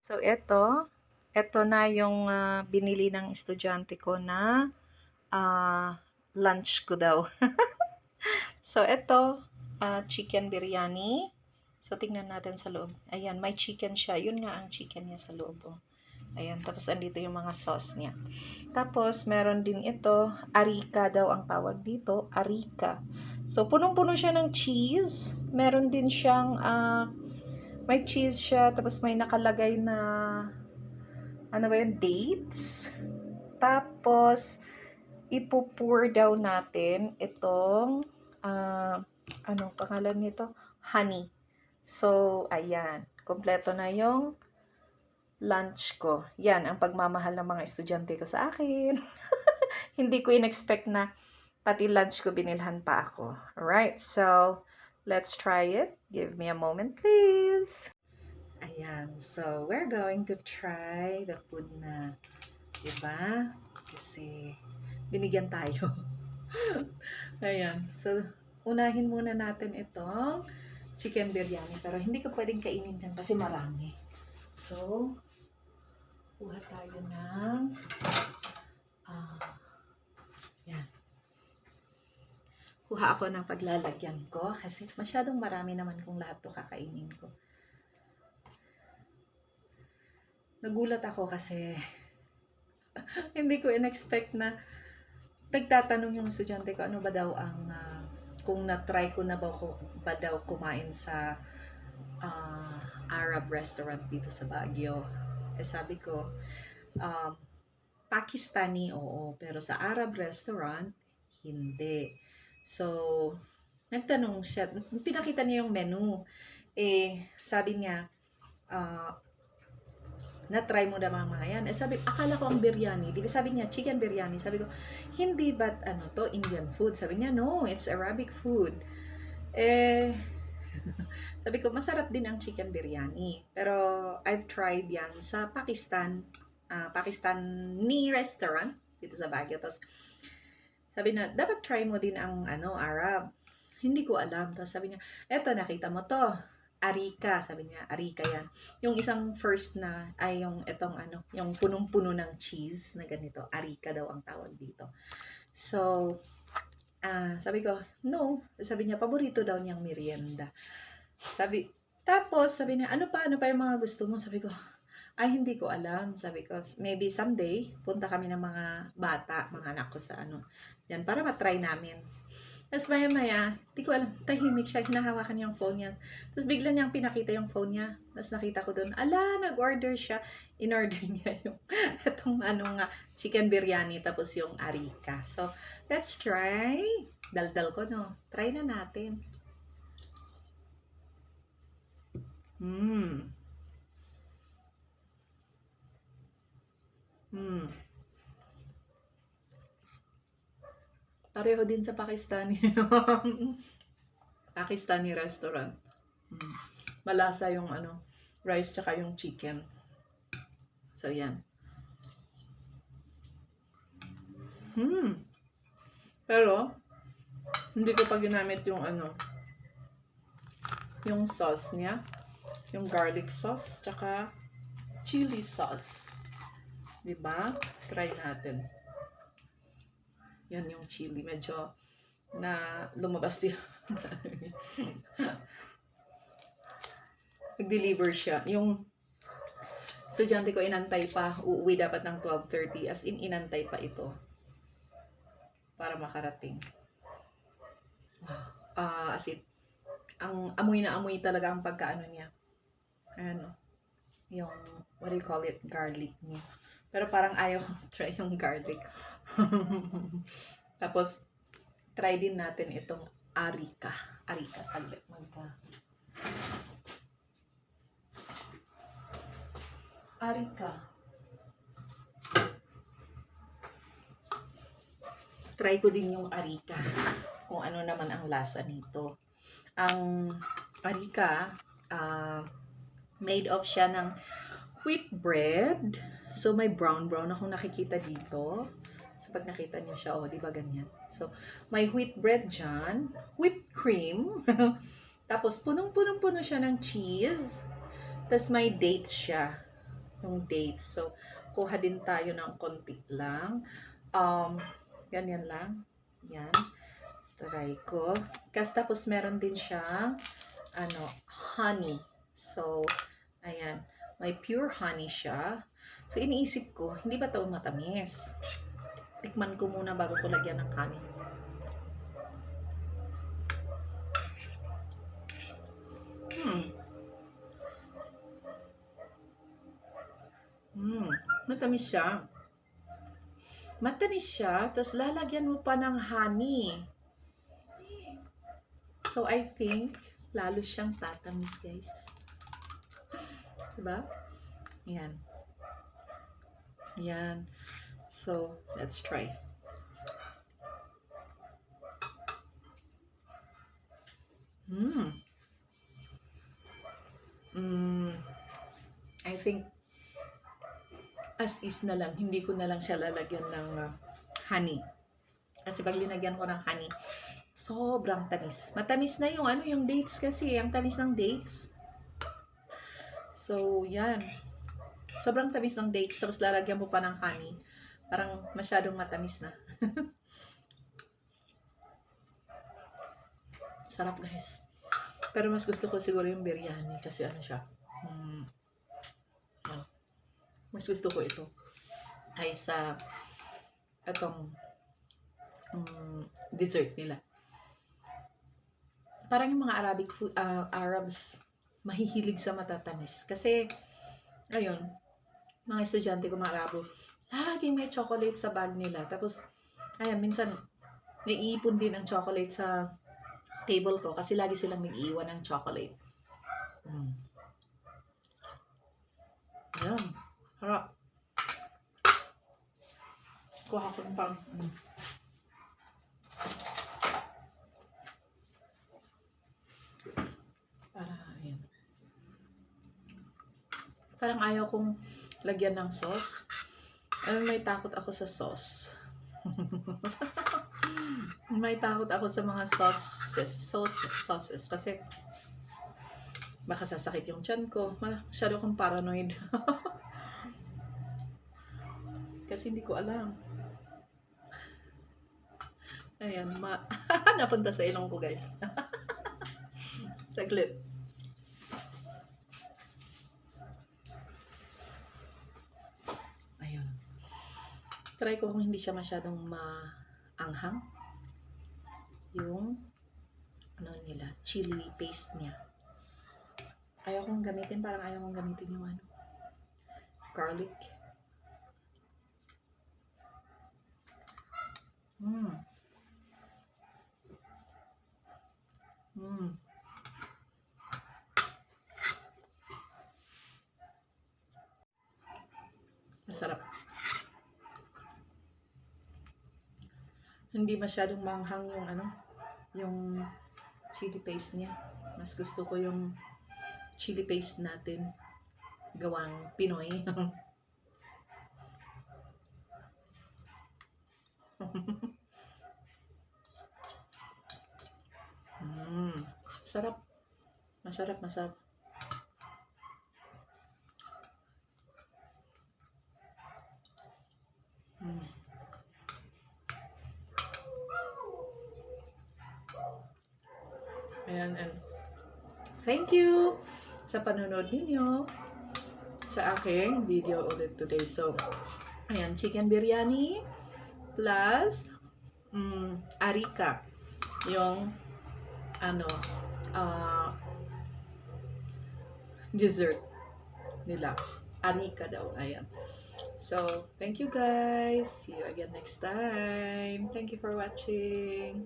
So, ito na yung binili ng estudyante ko na lunch ko daw. So, ito, chicken biryani. So, tingnan natin sa loob. Ayan, may chicken siya. Yun nga ang chicken niya sa loob. Oh. Ayan, tapos andito yung mga sauce niya. Tapos, meron din ito, arika daw ang tawag dito, arika. So, punong-puno siya ng cheese. Meron din siyang, may cheese siya, tapos may nakalagay na ano ba yun, dates. Tapos, ipupur daw natin itong, anong pangalan nito? Honey. So, ayan. Kompleto na yung lunch ko. Yan, ang pagmamahal ng mga estudyante ko sa akin. Hindi ko in-expect na pati lunch ko binilhan pa ako. Alright, so, let's try it. Give me a moment, please. Ayan, so we're going to try the food na, diba? Kasi binigyan tayo. Ayan, so unahin muna natin itong chicken biryani. Pero hindi ko pwedeng kainin dyan kasi marami. So, kuha tayo ng, yan. Kuha ako ng paglalagyan ko kasi masyadong marami naman kung lahat to kakainin ko. Nagulat ako kasi hindi ko in-expect na nagtatanong yung estudyante ko ano ba daw ang kung na-try ko na ba daw kumain sa Arab restaurant dito sa Baguio. Eh sabi ko, Pakistani oo, pero sa Arab restaurant, hindi. So, nagtanong siya, pinakita niya yung menu. Eh, sabi niya, na-try mo na mga yan. Eh sabi, akala ko ang biryani. Di ba sabi niya, chicken biryani. Sabi ko, hindi ba't ano to, Indian food? Sabi niya, no, it's Arabic food. Eh, sabi ko, masarap din ang chicken biryani. Pero, I've tried yan sa Pakistan, Pakistani restaurant dito sa Baguio. Tapos, sabi na, dapat try mo din ang Arab. Hindi ko alam. Tapos sabi niya, eto, nakita mo to. Arika, sabi niya, Arika yan. Yung isang first na, ay yung itong yung punong-puno ng cheese na ganito. Arika daw ang tawag dito. So, sabi ko, no. Sabi niya, paborito daw niyang merienda. Tapos, sabi niya, ano pa yung mga gusto mo? Sabi ko, ay, hindi ko alam. Sabi ko, maybe someday, punta kami ng mga bata, mga anak ko sa yan, para matry namin. Tapos maya-maya, di ko alam, tahimik siya, hinahawakan niya yung phone niya. Tapos bigla niyang pinakita yung phone niya. Tapos nakita ko doon, nag-order siya. In-order niya yung itong chicken biryani, tapos yung arika. So, let's try. Daldal ko, no? Try na natin. Pareho din sa Pakistani. Pakistani restaurant. Malasa yung rice tsaka yung chicken. So, yan. Pero, hindi ko pa ginamit yung yung sauce niya. Yung garlic sauce, tsaka chili sauce. Diba? Try natin. Yan yung chili. Medyo na lumabas siya. Nag-deliver siya. Yung estudyante ko inantay pa. Uuwi dapat ng 12:30. As in, inantay pa ito. Para makarating. As in, ang amoy na amoy talaga ang pagkaano niya. Yung, what do you call it? Garlic niya. Pero parang ayaw ko try yung garlic. Tapos, try din natin itong arika. Arika, saglit. Arika. Try ko din yung arika. Kung ano naman ang lasa nito. Ang arika, made of siya ng wheat bread. So, may brown akong nakikita dito. So, pag nakita niyo siya, di ba ganyan? So, may wheat bread dyan. Whipped cream. Tapos, punong-puno siya ng cheese. Tapos, may dates siya. yung dates. So, kuha din tayo ng konti lang. Ganyan lang. Yan. Try ko. Kasi tapos meron din siyang honey. So, ayan. May pure honey siya. So, iniisip ko, hindi ba ito matamis? Tikman ko muna bago ko lagyan ng honey. Matamis siya. Matamis siya, tapos lalagyan mo pa ng honey. So, I think, lalo siyang tatamis, guys. Diba? Yan. Yan. So, let's try. I think, as is na lang, hindi ko na lang siya lalagyan ng honey. Kasi pag linagyan ko ng honey, sobrang tamis. Matamis na yung dates kasi, ang tamis ng dates. So, yan. Sobrang tamis ng dates, tapos lalagyan mo pa ng honey. Parang masyadong matamis na. Sarap, guys. Pero mas gusto ko siguro yung biryani kasi ano siya. Mas gusto ko ito kaysa itong dessert nila. Parang yung mga Arabic food, Arabs mahihilig sa matatamis. Kasi, ayun, mga estudyante ko mga Arabo, laging may chocolate sa bag nila. Tapos, ayun, minsan, may iipon din ng chocolate sa table ko kasi lagi silang nag-iwan ng chocolate. Ayan. Harap. Kuha ko ng pang. Ayan. Parang ayaw kong lagyan ng sauce. May takot ako sa sauce. May takot ako sa mga sauces. Kasi baka sasakit yung tiyan ko. Masyado akong paranoid. Kasi hindi ko alam. Ayan, napunta sa ilong ko, guys. Saglit. Ayun. Try ko kung hindi siya masyadong maanghang. Yung nila, chili paste niya. Ayaw kong gamitin, parang ayaw kong gamitin yung garlic. Masarap. Hindi masyadong manghang yung chili paste niya. Mas gusto ko yung chili paste natin gawang Pinoy. Sarap. Masarap. Ayan, and thank you sa panonood ninyo sa aking video ulit today. So, ayan, chicken biryani plus arika. Yung dessert nila. Arika daw. Ayan. So, thank you guys. See you again next time. Thank you for watching.